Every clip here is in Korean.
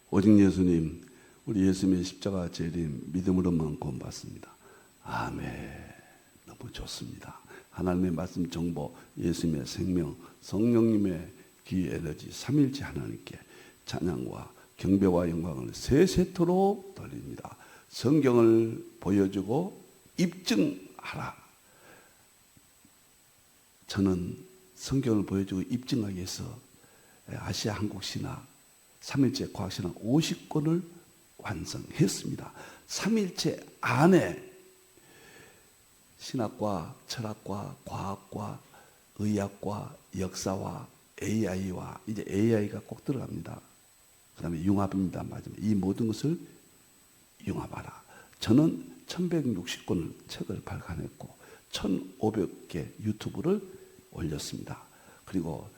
오직 예수님, 우리 예수님의 십자가 재림 믿음으로만 구원받습니다. 아멘. 너무 좋습니다. 하나님의 말씀 정보, 예수님의 생명, 성령님의 귀 에너지, 삼일째 하나님께 찬양과 경배와 영광을 세세토록 돌립니다. 성경을 보여주고 입증하라. 저는 성경을 보여주고 입증하기 위해서 아시아 한국신학, 삼일째 과학신학 50권을 완성했습니다. 삼일째 안에 신학과 철학과 과학과 의학과 역사와 AI와 이제 AI가 꼭 들어갑니다. 그 다음에 융합입니다. 마지막에 이 모든 것을 융합하라. 저는 1160권을 책을 발간했고 1500개 유튜브를 올렸습니다. 그리고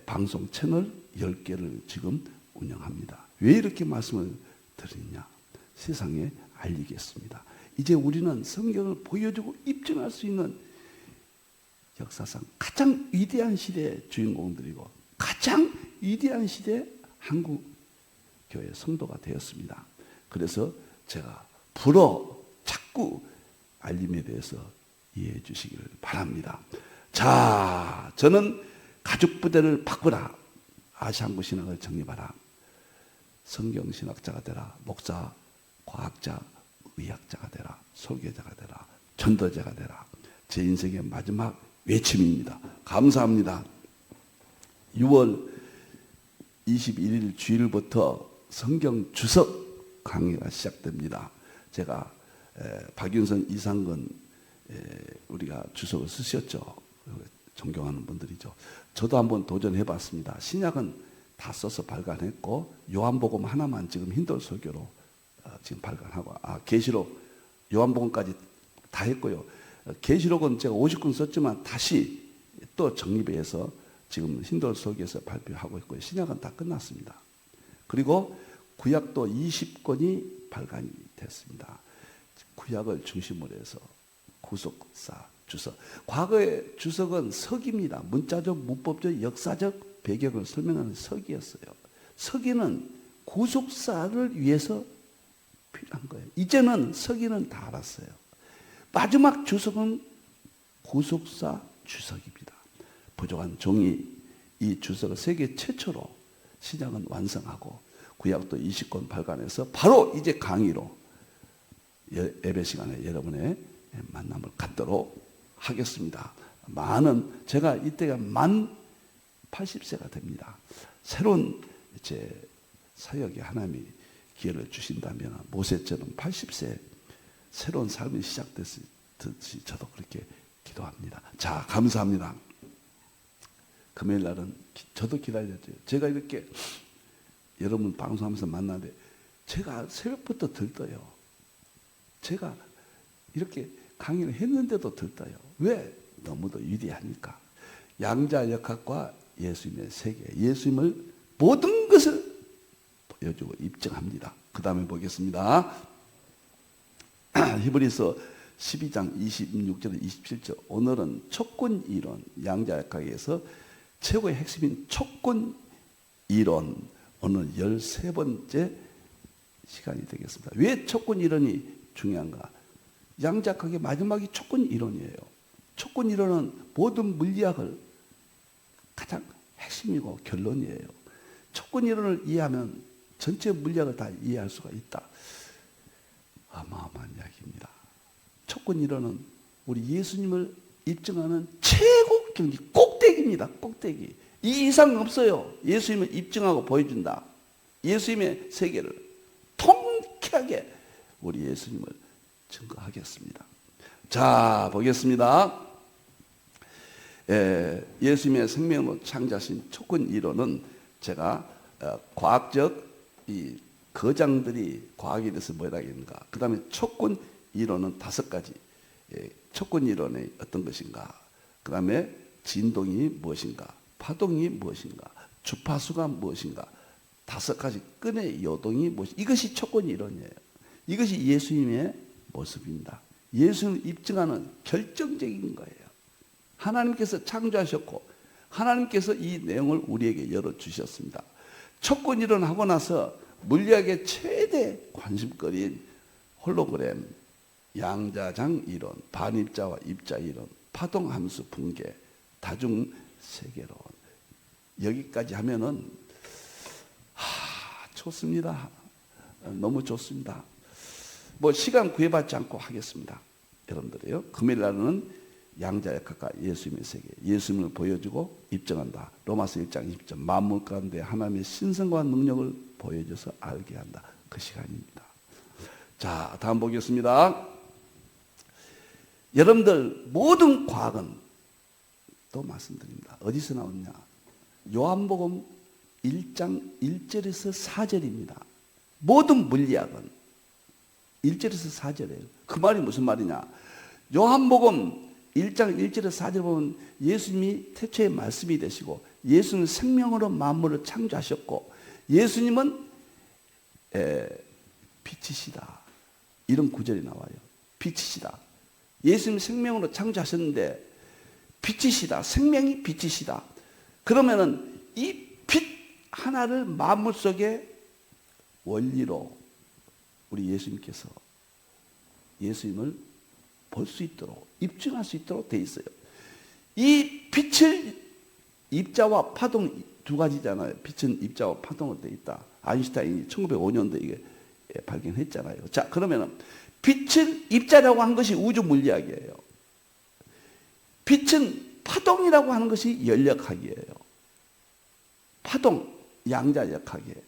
방송 채널 10개를 지금 운영합니다. 왜 이렇게 말씀을 드리냐? 세상에 알리겠습니다. 이제 우리는 성경을 보여주고 입증할 수 있는 역사상 가장 위대한 시대의 주인공들이고 가장 위대한 시대의 한국 교회 성도가 되었습니다. 그래서 제가 자꾸 알림에 대해서 이해해 주시기를 바랍니다. 자, 저는 가죽부대를 바꾸라. 아시아한국 신학을 정립하라. 성경신학자가 되라. 목사, 과학자, 의학자가 되라. 설교자가 되라. 전도자가 되라. 제 인생의 마지막 외침입니다. 감사합니다. 6월 21일 주일부터 성경 주석 강의가 시작됩니다. 제가 박윤선, 이상근 우리가 주석을 쓰셨죠. 존경하는 분들이죠. 저도 한번 도전해봤습니다. 신약은 다 써서 발간했고 요한복음 하나만 지금 힌들 설교로 지금 발간하고 계시록 요한복음까지 다 했고요. 계시록은 제가 50권 썼지만 다시 또 정립해서 지금 힌들 설교에서 발표하고 있고요. 신약은 다 끝났습니다. 그리고 구약도 20권이 발간이 됐습니다. 구약을 중심으로 해서 구속사, 주석. 과거의 주석은 서기입니다. 문자적, 문법적, 역사적 배경을 설명하는 서기였어요. 서기는 구속사를 위해서 필요한 거예요. 이제는 서기는 다 알았어요. 마지막 주석은 구속사 주석입니다. 부족한 종이 이 주석을 세계 최초로 신약은 완성하고 구약도 20권 발간해서 바로 이제 강의로 예배 시간에 여러분의 만남을 갖도록 하겠습니다. 제가 이때가 만 80세가 됩니다. 새로운 이제 사역에 하나님이 기회를 주신다면 모세처럼 80세 새로운 삶이 시작됐듯이 저도 그렇게 기도합니다. 자, 감사합니다. 금요일 날은 저도 기다렸죠. 제가 이렇게 여러분 방송하면서 만나는데 제가 새벽부터 들떠요. 제가 이렇게 강의를 했는데도 들떠요. 왜? 너무도 위대하니까. 양자역학과 예수님의 세계, 예수님을 모든 것을 보여주고 입증합니다. 그 다음에 보겠습니다. 히브리서 12장 26절 27절. 오늘은 촉근이론, 양자역학에서 최고의 핵심인 촉근이론, 오늘 13번째 시간이 되겠습니다. 왜 촉근이론이 중요한가? 양자역학의 마지막이 촉근이론이에요. 촉근이론은 모든 물리학을 가장 핵심이고 결론이에요. 촉근이론을 이해하면 전체 물리학을 다 이해할 수가 있다. 어마어마한 이야기입니다. 촉근이론은 우리 예수님을 입증하는 최고 경지, 꼭대기입니다. 꼭대기. 이 이상 없어요. 예수님을 입증하고 보여준다. 예수님의 세계를 통쾌하게 우리 예수님을 증거하겠습니다. 자, 보겠습니다. 예수님의 생명으로 창조하신 촉근이론은 제가 과학적 이 거장들이 과학에 대해서 뭐라 하겠는가. 그 다음에 촉근이론은 5가지. 촉근이론이 어떤 것인가. 그 다음에 진동이 무엇인가. 파동이 무엇인가. 주파수가 무엇인가. 5가지 끈의 요동이 무엇인가. 이것이 촉근이론이에요. 이것이 예수님의 모습입니다. 예수님을 입증하는 결정적인 거예요. 하나님께서 창조하셨고 하나님께서 이 내용을 우리에게 열어주셨습니다. 촉근이론 하고 나서 물리학의 최대 관심거리인 홀로그램, 양자장 이론, 반입자와 입자 이론, 파동함수 붕괴, 다중세계론, 여기까지 하면은 좋습니다. 너무 좋습니다. 뭐 시간 구애받지 않고 하겠습니다. 여러분들이요. 금요일 날은 양자역학과 예수님의 세계, 예수님을 보여주고 입증한다. 로마서 1장 20절, 만물 가운데 하나님의 신성과 능력을 보여줘서 알게 한다. 그 시간입니다. 자, 다음 보겠습니다. 여러분들 모든 과학은 또 말씀드립니다. 어디서 나왔냐? 요한복음 1장 1절에서 4절입니다. 모든 물리학은 1절에서 4절이에요. 그 말이 무슨 말이냐? 요한복음 1장 1절에서 4절 보면 예수님이 태초에 말씀이 되시고 예수는 생명으로 만물을 창조하셨고 예수님은 빛이시다. 이런 구절이 나와요. 빛이시다. 예수님 생명으로 창조하셨는데 빛이시다. 생명이 빛이시다. 그러면은 이 빛 하나를 만물 속에 원리로 우리 예수님께서 예수님을 볼 수 있도록 입증할 수 있도록 돼 있어요. 이 빛을 입자와 파동 두 가지잖아요. 빛은 입자와 파동으로 돼 있다. 아인슈타인이 1905년도에 이게 발견했잖아요. 자, 그러면은 빛은 입자라고 하는 것이 우주 물리학이에요. 빛은 파동이라고 하는 것이 연력학이에요. 파동, 양자역학이에요.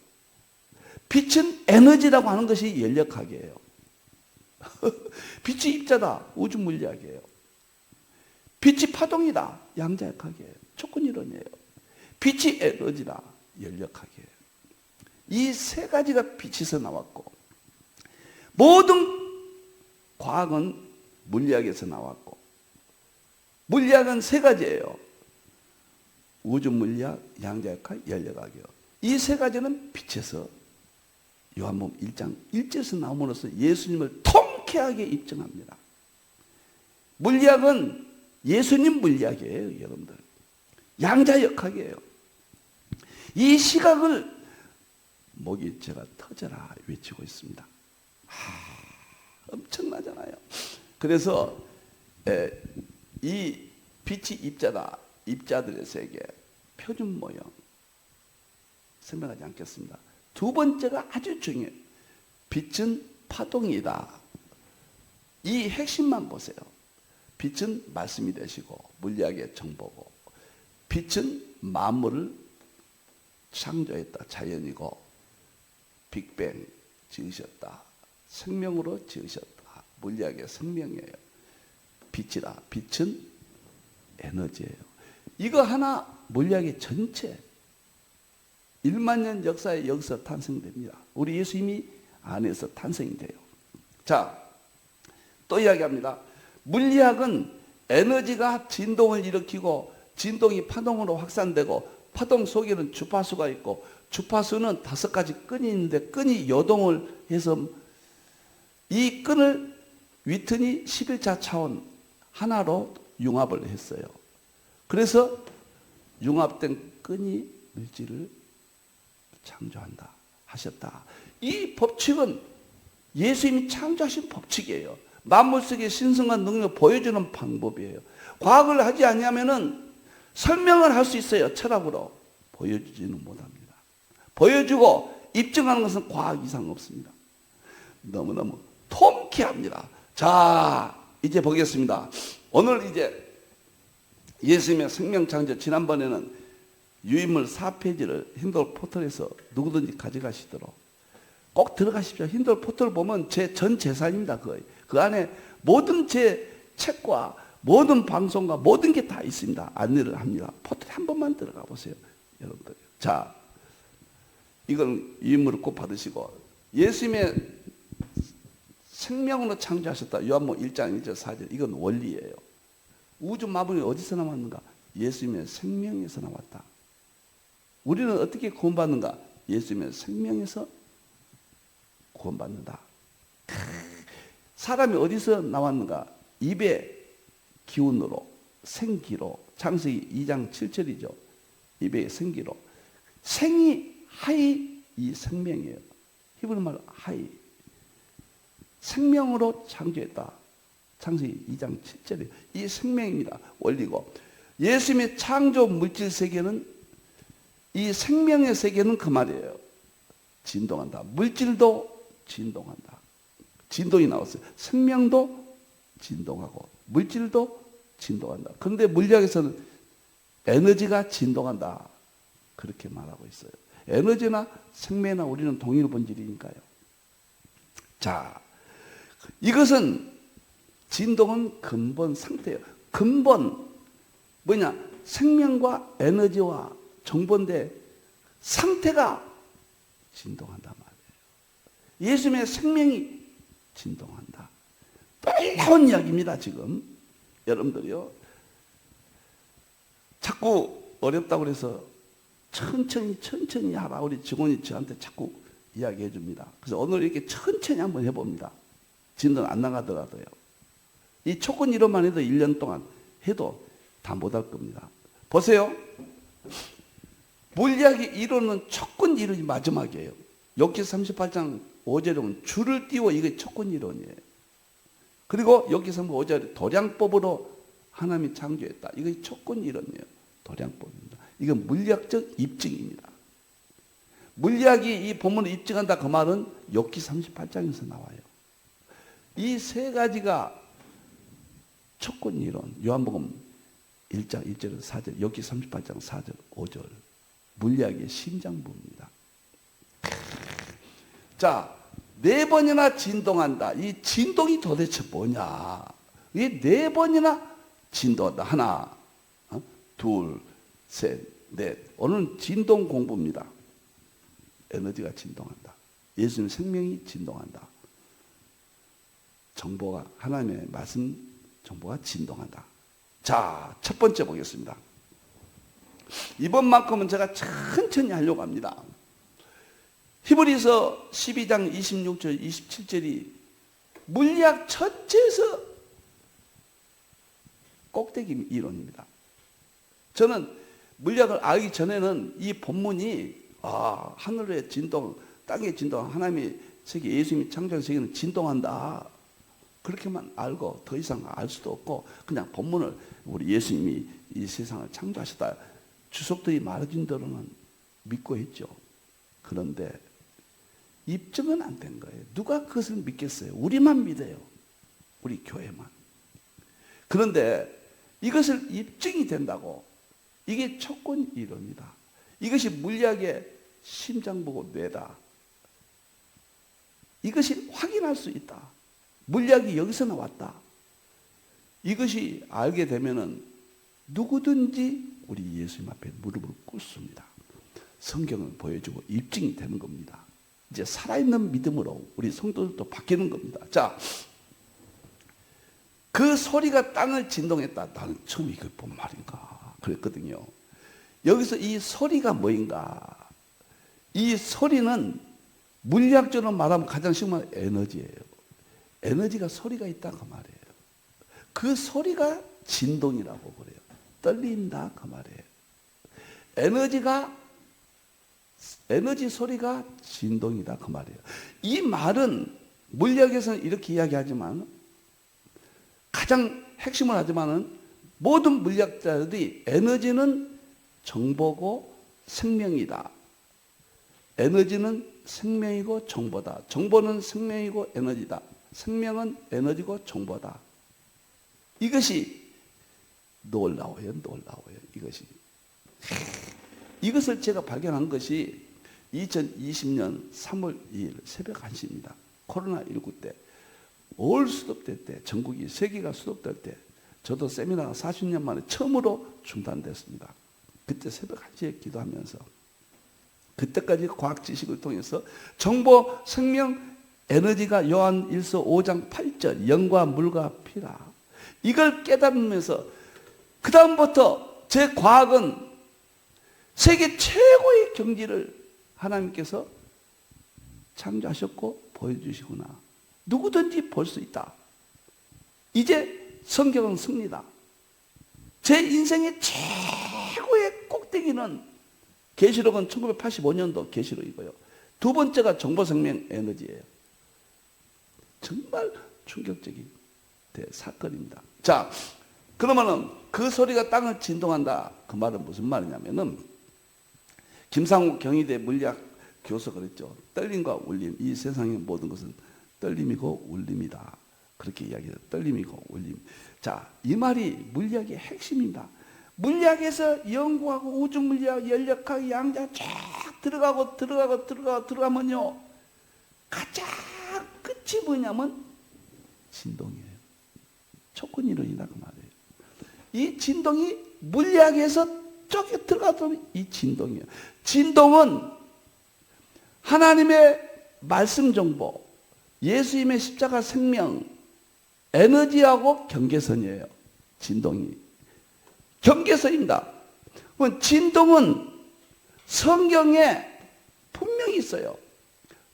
빛은 에너지라고 하는 것이 연력학이에요. 빛이 입자다. 우주 물리학이에요. 빛이 파동이다. 양자역학이에요. 촉근이론이에요. 빛이 에너지다. 연력학이에요. 이 세 가지가 빛에서 나왔고 모든 과학은 물리학에서 나왔고 물리학은 세 가지예요. 우주 물리학, 양자역학, 연력학이요. 이 세 가지는 빛에서 요한복음 1장 1절에서 나옴으로써 예수님을 통쾌하게 입증합니다. 물리학은 예수님 물리학이에요, 여러분들. 양자역학이에요. 이 시각을 목이 제가 터져라 외치고 있습니다. 엄청나잖아요. 그래서 이 빛이 입자다. 입자들의 세계, 표준 모형 설명하지 않겠습니다. 두 번째가 아주 중요해요. 빛은 파동이다. 이 핵심만 보세요. 빛은 말씀이 되시고 물리학의 정보고 빛은 만물을 창조했다. 자연이고 빅뱅 지으셨다. 생명으로 지으셨다. 물리학의 생명이에요. 빛이다. 빛은 에너지예요. 이거 하나 물리학의 전체 1만 년 역사에 여기서 탄생됩니다. 우리 예수님이 안에서 탄생이 돼요. 자, 또 이야기합니다. 물리학은 에너지가 진동을 일으키고 진동이 파동으로 확산되고 파동 속에는 주파수가 있고 주파수는 5가지 끈이 있는데 끈이 요동을 해서 이 끈을 위튼이 11차 차원 하나로 융합을 했어요. 그래서 융합된 끈이 물질을 창조한다 하셨다. 이 법칙은 예수님이 창조하신 법칙이에요. 만물 속의 신성한 능력을 보여주는 방법이에요. 과학을 하지 않으면은 설명을 할 수 있어요. 철학으로. 보여주지는 못합니다. 보여주고 입증하는 것은 과학 이상 없습니다. 너무너무 통쾌합니다. 자, 이제 보겠습니다. 오늘 이제 예수님의 생명창조, 지난번에는 유인물 4페이지를 힌돌 포털에서 누구든지 가져가시도록 꼭 들어가십시오. 힌돌 포털 보면 제 전 재산입니다. 그 안에 모든 제 책과 모든 방송과 모든 게 다 있습니다. 안내를 합니다. 포털에 한 번만 들어가 보세요. 여러분들. 자, 이건 유인물을 꼭 받으시고 예수님의 생명으로 창조하셨다. 요한복음 1장 1절 4절. 이건 원리예요. 우주 만물이 어디서 나왔는가? 예수님의 생명에서 나왔다. 우리는 어떻게 구원받는가? 예수님의 생명에서 구원받는다. 사람이 어디서 나왔는가? 입의 기운으로, 생기로. 창세기 2장 7절이죠. 입의 생기로. 생이 하이 이 생명이에요. 히브리 말 하이. 생명으로 창조했다. 창세기 2장 7절에 이 생명입니다. 원리고 예수님의 창조 물질 세계는 이 생명의 세계는 그 말이에요. 진동한다. 물질도 진동한다. 진동이 나왔어요. 생명도 진동하고 물질도 진동한다. 그런데 물리학에서는 에너지가 진동한다. 그렇게 말하고 있어요. 에너지나 생명이나 우리는 동일 본질이니까요. 자, 이것은 진동은 근본 상태예요. 근본 뭐냐? 생명과 에너지와 정보인데 상태가 진동한단 말이에요. 예수님의 생명이 진동한다. 놀라운 이야기입니다. 지금 여러분들이요. 자꾸 어렵다고 그래서 천천히 하라. 우리 직원이 저한테 자꾸 이야기해 줍니다. 그래서 오늘 이렇게 천천히 한번 해봅니다. 진동 안 나가더라도요. 이 촉근 이론만 해도 1년 동안 해도 다 못할 겁니다. 보세요. 물리학의 이론은 촉근 이론이 마지막이에요. 욥기 38장 5절에 보면 줄을 띄워 이게 촉근 이론이에요. 그리고 욥기 35절 도량법으로 하나님이 창조했다. 이게 촉근 이론이에요. 도량법입니다. 이건 물리학적 입증입니다. 물리학이 이 본문을 입증한다 그 말은 욥기 38장에서 나와요. 이 세 가지가 촉근 이론, 요한복음 1장 1절에서 4절, 욥기 38장 4절, 5절 물리학의 심장부입니다. 자, 4번이나 진동한다. 이 진동이 도대체 뭐냐? 이 4번이나 진동한다. 하나, 둘, 셋, 넷. 오늘은 진동 공부입니다. 에너지가 진동한다. 예수님 생명이 진동한다. 정보가 하나님의 말씀 정보가 진동한다. 자, 첫 번째 보겠습니다. 이번만큼은 제가 천천히 하려고 합니다. 히브리서 12장 26절 27절이 물리학 전체에서 꼭대기 이론입니다. 저는 물리학을 알기 전에는 이 본문이 하늘의 진동, 땅의 진동, 하나님의 세계, 예수님이 창조한 세계는 진동한다. 그렇게만 알고 더 이상 알 수도 없고 그냥 본문을 우리 예수님이 이 세상을 창조하셨다. 주석들이 말해준 대로는 믿고 있죠. 그런데 입증은 안 된 거예요. 누가 그것을 믿겠어요? 우리만 믿어요. 우리 교회만. 그런데 이것을 입증이 된다고 이게 촉근 이론이다. 이것이 물리학의 심장보고 뇌다. 이것이 확인할 수 있다. 물리학이 여기서 나왔다. 이것이 알게 되면은 누구든지 우리 예수님 앞에 무릎을 꿇습니다. 성경을 보여주고 입증이 되는 겁니다. 이제 살아있는 믿음으로 우리 성도들도 바뀌는 겁니다. 자, 그 소리가 땅을 진동했다. 나는 처음 이게 뭔 말인가 그랬거든요. 여기서 이 소리가 뭐인가? 이 소리는 물리학적으로 말하면 가장 쉬운 말 에너지예요. 에너지가 소리가 있다 그 말이에요. 그 소리가 진동이라고 그래요. 떨린다 그 말이에요. 에너지 소리가 진동이다 그 말이에요. 이 말은 물리학에서는 이렇게 이야기하지만 가장 핵심을 하지만은 모든 물리학자들이 에너지는 정보고 생명이다. 에너지는 생명이고 정보다. 정보는 생명이고 에너지다. 생명은 에너지고 정보다. 이것이 놀라워요. 이것을 제가 발견한 것이 2020년 3월 2일 새벽 1시입니다. 코로나19 때, 올 수습될 때, 전국이 세계가 수습될 때, 저도 세미나가 40년 만에 처음으로 중단됐습니다. 그때 새벽 1시에 기도하면서 그때까지 과학 지식을 통해서 정보, 생명, 에너지가 요한 1서 5장 8절 영과 물과 피라. 이걸 깨달으면서 그 다음부터 제 과학은 세계 최고의 경지를 하나님께서 창조하셨고 보여주시구나. 누구든지 볼 수 있다. 이제 성경은 씁니다. 제 인생의 최고의 꼭대기는 계시록은 1985년도 계시록이고요. 두 번째가 정보생명 에너지예요. 정말 충격적인 사건입니다. 자, 그러면은 그 소리가 땅을 진동한다. 그 말은 무슨 말이냐면은 김상욱 경희대 물리학 교수가 그랬죠. 떨림과 울림, 이 세상의 모든 것은 떨림이고 울림이다. 그렇게 이야기해요. 떨림이고 울림. 자, 이 말이 물리학의 핵심입니다. 물리학에서 연구하고 우주 물리학, 연력학, 양자 쫙 들어가면요, 가장 끝이 뭐냐면 진동이에요. 촉근 이론이다 그 말이에요. 이 진동이 물리학에서 저기 들어가면 이 진동이에요. 진동은 하나님의 말씀 정보, 예수님의 십자가 생명, 에너지하고 경계선이에요. 진동이. 경계선입니다. 진동은 성경에 분명히 있어요.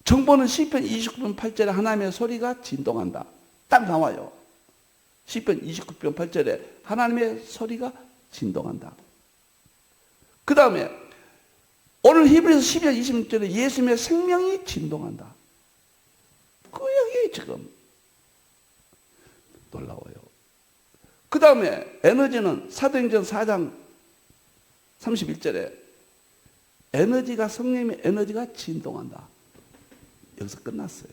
정보는 시편 29편 8절에 하나님의 소리가 진동한다. 딱 나와요. 시편 29편 8절에 하나님의 소리가 진동한다. 그 다음에 오늘 히브리서 12장 26절에 예수님의 생명이 진동한다. 그 얘기 지금 놀라워요. 그 다음에 에너지는 사도행전 4장 31절에 에너지가, 성령의 에너지가 진동한다. 여기서 끝났어요.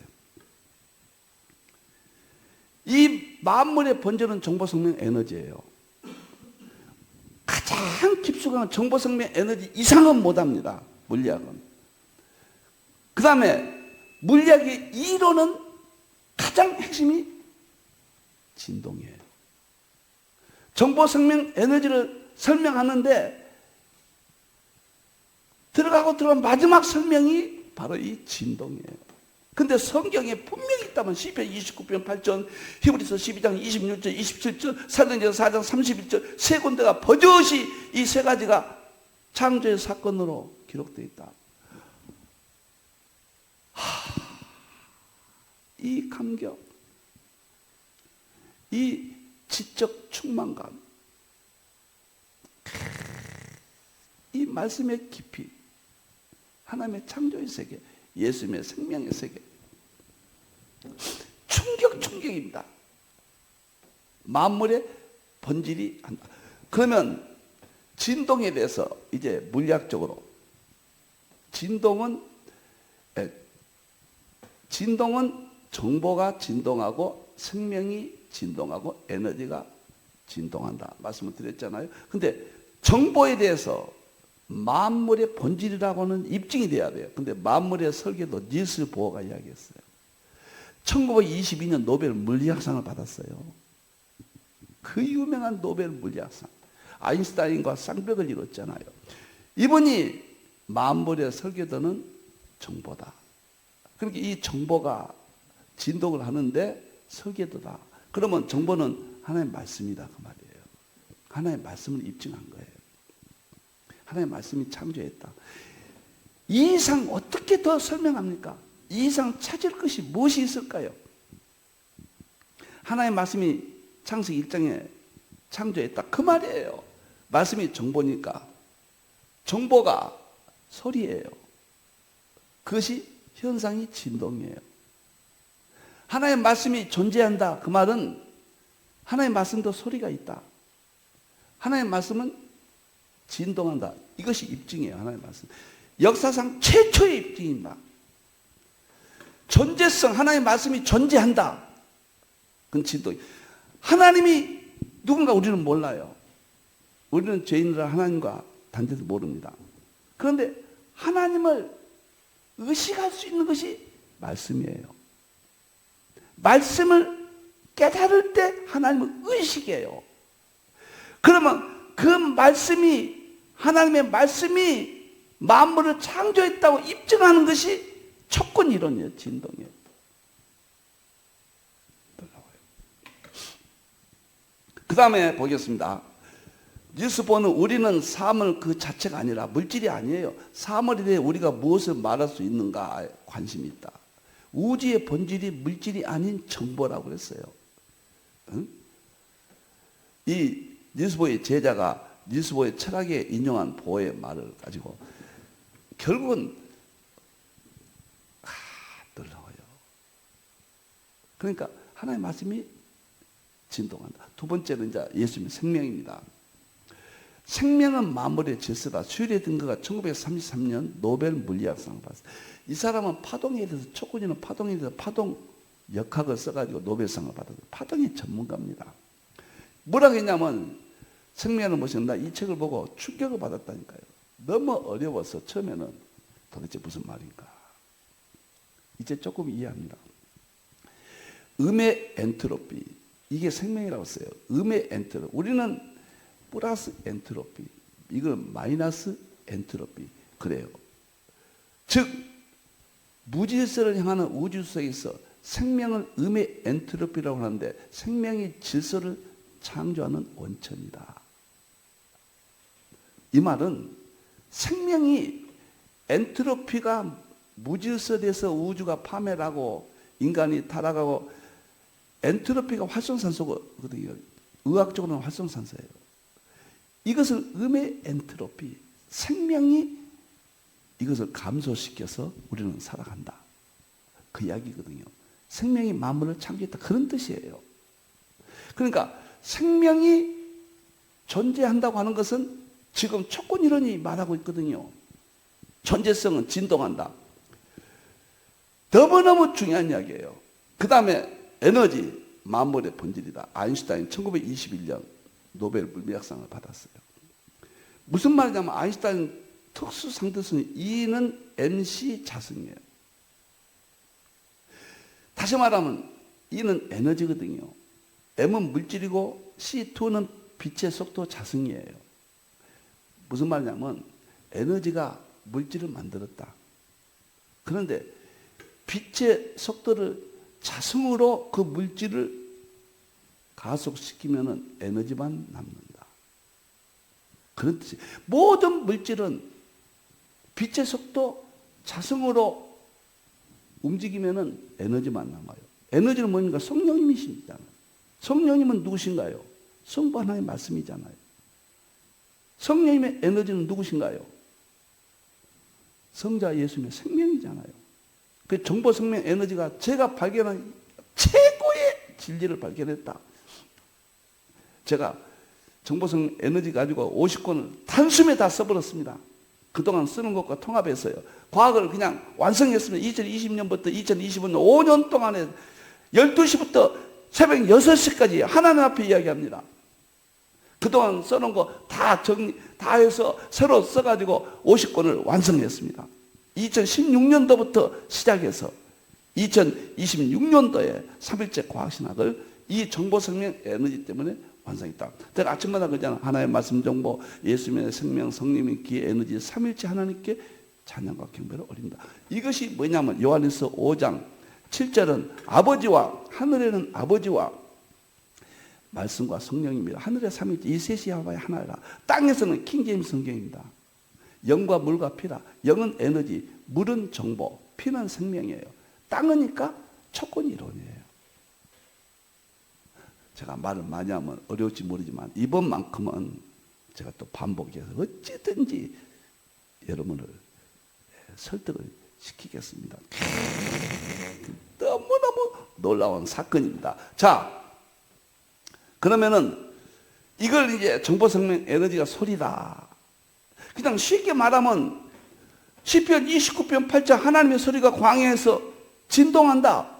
이 만물의 본질은 정보생명 에너지예요. 가장 깊숙한 정보생명 에너지 이상은 못합니다. 물리학은. 그 다음에 물리학의 이론은 가장 핵심이 진동이에요. 정보생명 에너지를 설명하는데 들어가고 마지막 설명이 바로 이 진동이에요. 근데 성경에 분명히 있다면 시편 29편 8절, 히브리서 12장 26절, 27절, 사도행전 4장 31절 세 군데가 버젓이 이 세 가지가 창조의 사건으로 기록되어 있다. 이 감격, 이 지적 충만감, 이 말씀의 깊이, 하나님의 창조의 세계, 예수님의 생명의 세계, 충격입니다. 만물의 본질이 한다. 그러면 진동에 대해서 이제 물리학적으로 진동은 정보가 진동하고 생명이 진동하고 에너지가 진동한다 말씀을 드렸잖아요. 근데 정보에 대해서 만물의 본질이라고는 입증이 돼야 돼요. 근데 만물의 설계도 닐스 보어가 이야기했어요. 1922년 노벨 물리학상을 받았어요. 그 유명한 노벨 물리학상. 아인슈타인과 쌍벽을 이뤘잖아요. 이분이 만물의 설계도는 정보다. 그러니까 이 정보가 진동을 하는데 설계도다. 그러면 정보는 하나님의 말씀이다 그 말이에요. 하나님의 말씀을 입증한 거예요. 하나님의 말씀이 창조했다. 이 이상 어떻게 더 설명합니까? 이 이상 찾을 것이 무엇이 있을까요? 하나님의 말씀이 창세기 1장에 창조했다. 그 말이에요. 말씀이 정보니까 정보가 소리예요. 그것이 현상이 진동이에요. 하나님의 말씀이 존재한다. 그 말은 하나님의 말씀도 소리가 있다. 하나님의 말씀은 진동한다. 이것이 입증이에요. 하나님의 말씀. 역사상 최초의 입증입니다. 존재성, 하나님의 말씀이 존재한다. 그건 진동. 하나님이 누군가 우리는 몰라요. 우리는 죄인이라 하나님과 단죄도 모릅니다. 그런데 하나님을 의식할 수 있는 것이 말씀이에요. 말씀을 깨달을 때 하나님을 의식해요. 그러면 그 말씀이, 하나님의 말씀이 만물을 창조했다고 입증하는 것이 촉근 이론이에요. 진동이에요. 놀라워요. 그 다음에 보겠습니다. 닐스보는 우리는 사물 그 자체가 아니라 물질이 아니에요. 사물에 대해 우리가 무엇을 말할 수 있는가에 관심이 있다. 우주의 본질이 물질이 아닌 정보라고 그랬어요. 응? 이 닐스보의 제자가 닐스보의 철학에 인용한 보의 말을 가지고 결국은 그러니까 하나님의 말씀이 진동한다. 두 번째는 이제 예수님의 생명입니다. 생명은 만물의 질서다. 슈리의 등거가 1933년 노벨 물리학상을 받았어요. 이 사람은 파동에 대해서, 초권위는 파동에 대해서 파동 역학을 써가지고 노벨상을 받았어요. 파동의 전문가입니다. 뭐라고 했냐면, 생명은 무엇인가, 이 책을 보고 충격을 받았다니까요. 너무 어려워서 처음에는 도대체 무슨 말인가. 이제 조금 이해합니다. 음의 엔트로피, 이게 생명이라고 써요. 음의 엔트로피. 우리는 플러스 엔트로피, 이건 마이너스 엔트로피. 그래요. 즉 무질서를 향하는 우주 속에서 생명을 음의 엔트로피라고 하는데, 생명이 질서를 창조하는 원천이다. 이 말은 생명이 엔트로피가 무질서돼서 우주가 파멸하고 인간이 타락하고, 엔트로피가 활성산소거든요. 의학적으로는 활성산소예요. 이것을 음의 엔트로피, 생명이 이것을 감소시켜서 우리는 살아간다. 그 이야기거든요. 생명이 만물을 창조했다. 그런 뜻이에요. 그러니까 생명이 존재한다고 하는 것은 지금 촉근이론이 말하고 있거든요. 존재성은 진동한다. 너무너무 중요한 이야기예요. 그 다음에 에너지, 만물의 본질이다. 아인슈타인 1921년 노벨 물리학상을 받았어요. 무슨 말이냐면, 아인슈타인 특수 상대성이 E는 MC 자성이에요. 다시 말하면 E는 에너지거든요. M은 물질이고 C2는 빛의 속도 자성이에요. 무슨 말이냐면, 에너지가 물질을 만들었다. 그런데 빛의 속도를 자성으로 그 물질을 가속시키면 에너지만 남는다. 그런 뜻이. 모든 물질은 빛의 속도 자성으로 움직이면 에너지만 남아요. 에너지는 뭡니까? 성령님이시잖아요. 성령님은 누구신가요? 성부 하나님의 말씀이잖아요. 성령님의 에너지는 누구신가요? 성자 예수님의 생명이잖아요. 그 정보 생명 에너지가 제가 발견한 최고의 진리를 발견했다. 제가 정보성 에너지 가지고 50권을 단숨에 다 써버렸습니다. 그동안 쓰는 것과 통합해서요. 과학을 그냥 완성했습니다. 2020년부터 2025년 5년 동안에 12시부터 새벽 6시까지 하나님 앞에 이야기합니다. 그동안 써놓은 거 다 다 해서 새로 써가지고 50권을 완성했습니다. 2016년도부터 시작해서 2026년도에 3일째 과학신학을 이 정보생명 에너지 때문에 완성했다. 내가 아침마다 그러잖아. 하나의 말씀 정보, 예수님의 생명, 성령의 기회, 에너지 3일째 하나님께 찬양과 경배를 올린다. 이것이 뭐냐면 요한일서 5장 7절은 아버지와, 하늘에는 아버지와 말씀과 성령입니다. 하늘의 삼위일체 이 셋이 하나라. 땅에서는 킹제임스 성경입니다. 영과 물과 피라. 영은 에너지, 물은 정보, 피는 생명이에요. 땅이니까 촉근 이론이에요. 제가 말을 많이 하면 어려울지 모르지만 이번만큼은 제가 또 반복해서 어찌든지 여러분을 설득을 시키겠습니다. 너무너무 놀라운 사건입니다. 자, 그러면은 이걸 이제 정보생명 에너지가 소리다. 그냥 쉽게 말하면 시편 29편 8절 하나님의 소리가 광야에서 진동한다.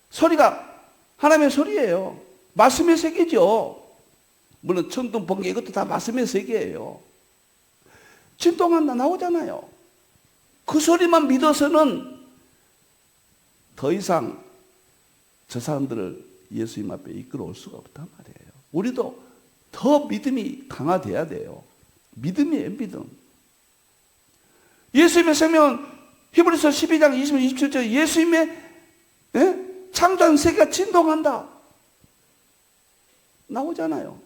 소리가 하나님의 소리예요. 말씀의 세계죠. 물론 천둥, 번개 이것도 다 말씀의 세계예요. 진동한다 나오잖아요. 그 소리만 믿어서는 더 이상 저 사람들을 예수님 앞에 이끌어올 수가 없단 말이에요. 우리도 더 믿음이 강화돼야 돼요. 믿음이에요, 믿음. 예수님의 생명은 히브리서 12장 27절 예수님의 창조한 세계가 진동한다. 나오잖아요.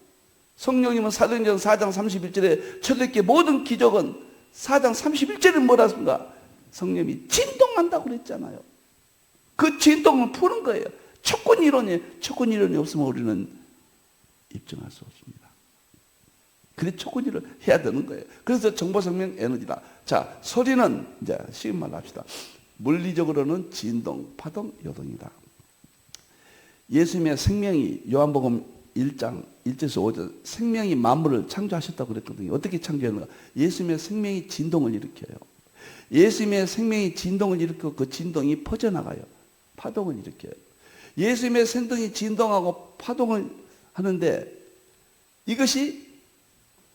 성령님은 사도행전 4장 31절에 초대교회 모든 기적은 4장 31절에 뭐라 했습니까? 성령님이 진동한다고 그랬잖아요. 그 진동을 푸는 거예요. 촉근 이론이에요. 촉근 이론이 없으면 우리는 입증할 수 없습니다. 그래 촉근 이론 해야 되는 거예요. 그래서 정보생명 에너지다. 자, 소리는 이제 쉬운 말로 합시다. 물리적으로는 진동, 파동, 요동이다. 예수님의 생명이 요한복음 1장 1절에서 5절 생명이 만물을 창조하셨다고 그랬거든요. 어떻게 창조했는가? 예수님의 생명이 진동을 일으켜요. 예수님의 생명이 진동을 일으켜 그 진동이 퍼져나가요. 파동을 일으켜요. 예수님의 생명이 진동하고 파동을 하는데 이것이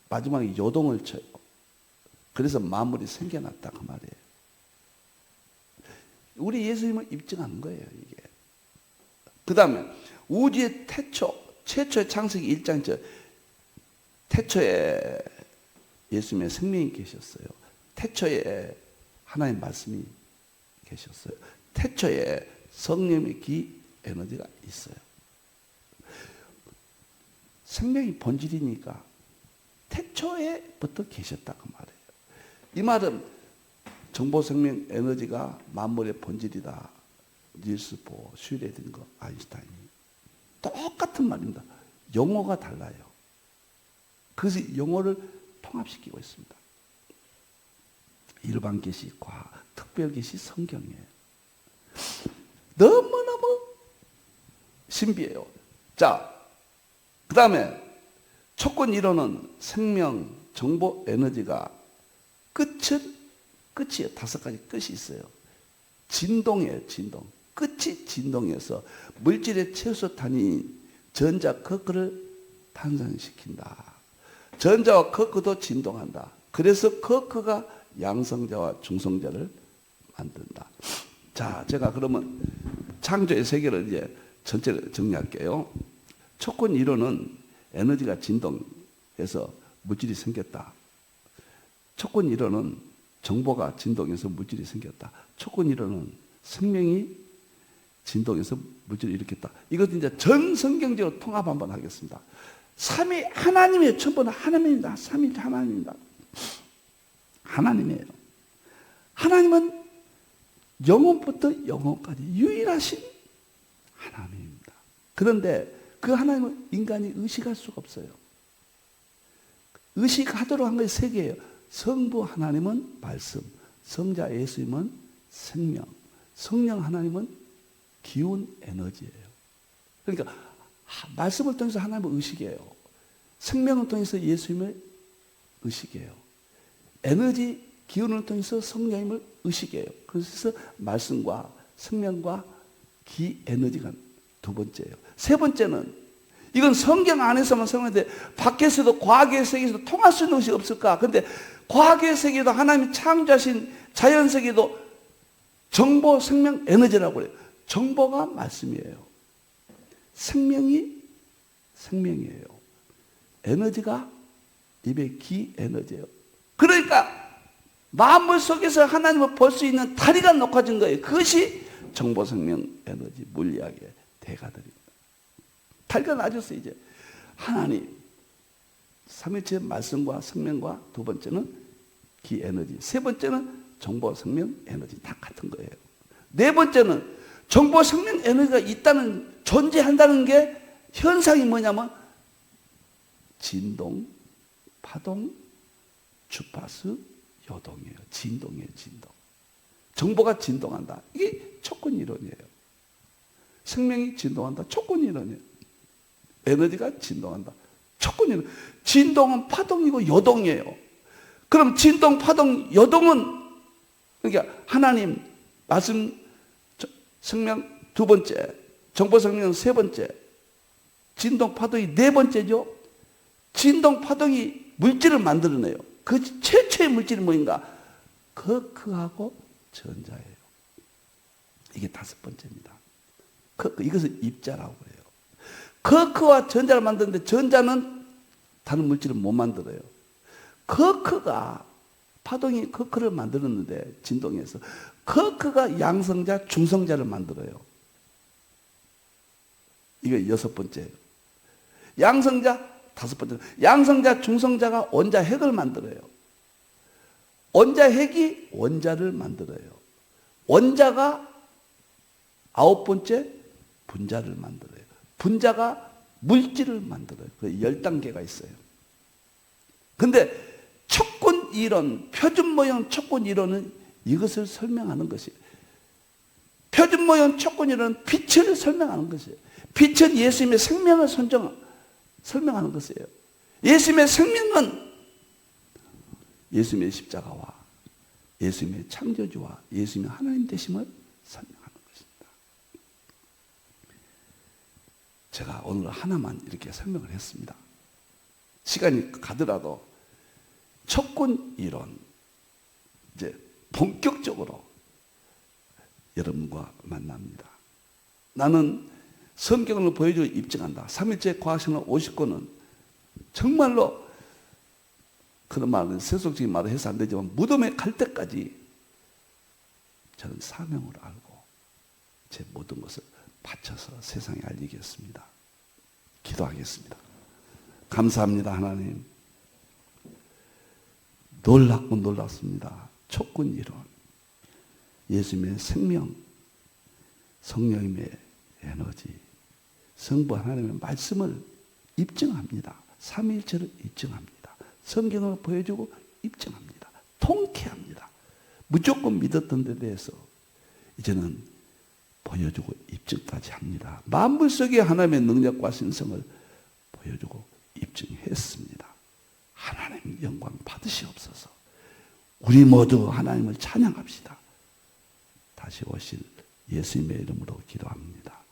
마지막에 요동을 쳐요. 그래서 만물이 생겨났다 그 말이에요. 우리 예수님을 입증하는 거예요, 이게. 그 다음에 우주의 최초의 창세기 1장 태초에 예수님의 생명이 계셨어요. 태초에 하나님의 말씀이 계셨어요. 태초에 성령의 기 에너지가 있어요. 생명이 본질이니까 태초에부터 계셨다 그 말이에요. 이 말은 정보생명 에너지가 만물의 본질이다. 닐스 보어, 슈레딩거, 아인슈타인이 똑같은 말입니다. 용어가 달라요. 그래서 용어를 통합시키고 있습니다. 일반 계시, 과학, 특별 계시, 성경이에요. 너무너무 신비해요. 자, 그 다음에 촉근 이론은 생명, 정보, 에너지가 끝이에요. 5가지 끝이 있어요. 진동이에요, 진동. 끝이 진동해서 물질의 최소 단위인 전자 커크를 탄생시킨다. 전자와 커크도 진동한다. 그래서 커크가 양성자와 중성자를 만든다. 자, 제가 그러면 창조의 세계를 이제 전체를 정리할게요. 촉근 이론은 에너지가 진동해서 물질이 생겼다. 촉근 이론은 정보가 진동해서 물질이 생겼다. 촉근 이론은 생명이 진동해서 물질을 일으켰다. 이것도 이제 전 성경적으로 통합 한번 하겠습니다. 삼위 하나님의 전부는 하나님입니다. 삼위 하나님입니다. 하나님이에요. 하나님은 영원부터 영원까지 유일하신 하나님입니다. 그런데 그 하나님은 인간이 의식할 수가 없어요. 의식하도록 한 것이 3개예요. 성부 하나님은 말씀, 성자 예수님은 생명, 성령 하나님은 기운 에너지예요. 그러니까 말씀을 통해서 하나님을 의식해요. 생명을 통해서 예수님을 의식해요. 에너지, 기운을 통해서 성령님을 의식해요. 그래서 말씀과 생명과 기 에너지가 2번째예요. 3번째는 이건 성경 안에서만 설명하는데 밖에서도 과학의 세계에서도 통할 수 있는 것이 없을까? 그런데 과학의 세계도 하나님이 창조하신 자연 세계도 정보, 생명, 에너지라고 그래요. 정보가 말씀이에요. 생명이 생명이에요. 에너지가 입의 기 에너지예요. 그러니까 만물 속에서 하나님을 볼 수 있는 다리가 높아진 거예요. 그것이 정보, 생명, 에너지, 물리학의 대가들입니다. 다리가 낮았어요. 이제 하나님 삼위체 말씀과 생명과 2번째는 기 에너지, 3번째는 정보, 생명, 에너지 다 같은 거예요. 4번째는 정보, 생명, 에너지가 있다는 존재한다는 게 현상이 뭐냐면 진동, 파동, 주파수, 요동이에요. 진동이에요, 진동. 정보가 진동한다. 이게 촉근 이론이에요. 생명이 진동한다. 촉근 이론이에요. 에너지가 진동한다. 촉근 이론. 진동은 파동이고 요동이에요. 그럼 진동, 파동, 요동은 그러니까 하나님, 말씀, 생명 2번째, 정보, 생명 3번째, 진동, 파동이 4번째죠. 진동, 파동이 물질을 만들어내요. 그 최초의 물질이 뭐인가? 커크하고 전자예요. 이게 5번째입니다. 이것을 입자라고 해요. 커크와 전자를 만드는데 전자는 다른 물질을 못 만들어요. 커크가 파동이 커크를 만들었는데 진동해서 커크가 양성자, 중성자를 만들어요. 이거 6번째예요. 양성자 5번째. 양성자, 중성자가 원자 핵을 만들어요. 원자 핵이 원자를 만들어요. 원자가 9번째 분자를 만들어요. 분자가 물질을 만들어요. 그 10단계가 있어요. 근데 촉근 이론, 표준 모형 촉근 이론은 이것을 설명하는 것이에요. 표준 모형 촉근 이론은 빛을 설명하는 것이에요. 빛은 예수님의 생명을 설명하는 것이에요. 예수님의 생명은 예수님의 십자가와 예수님의 창조주와 예수님의 하나님 되심을 설명하는 것입니다. 제가 오늘 하나만 이렇게 설명을 했습니다. 시간이 가더라도 척군 이론, 이제 본격적으로 여러분과 만납니다. 나는 성경을 보여주고 입증한다. 3일째 과학생활 50권은 정말로 그런 말은 세속적인 말을 해서 안 되지만 무덤에 갈 때까지 저는 사명을 알고 제 모든 것을 바쳐서 세상에 알리겠습니다. 기도하겠습니다. 감사합니다, 하나님. 놀랍고 놀랍습니다. 촉군 이론, 예수님의 생명, 성령님의 에너지, 성부 하나님의 말씀을 입증합니다. 삼위일체를 입증합니다. 성경을 보여주고 입증합니다. 통쾌합니다. 무조건 믿었던 데 대해서 이제는 보여주고 입증까지 합니다. 만물 속에 하나님의 능력과 신성을 보여주고 입증했습니다. 하나님 영광 받으시옵소서. 우리 모두 하나님을 찬양합시다. 다시 오실 예수님의 이름으로 기도합니다.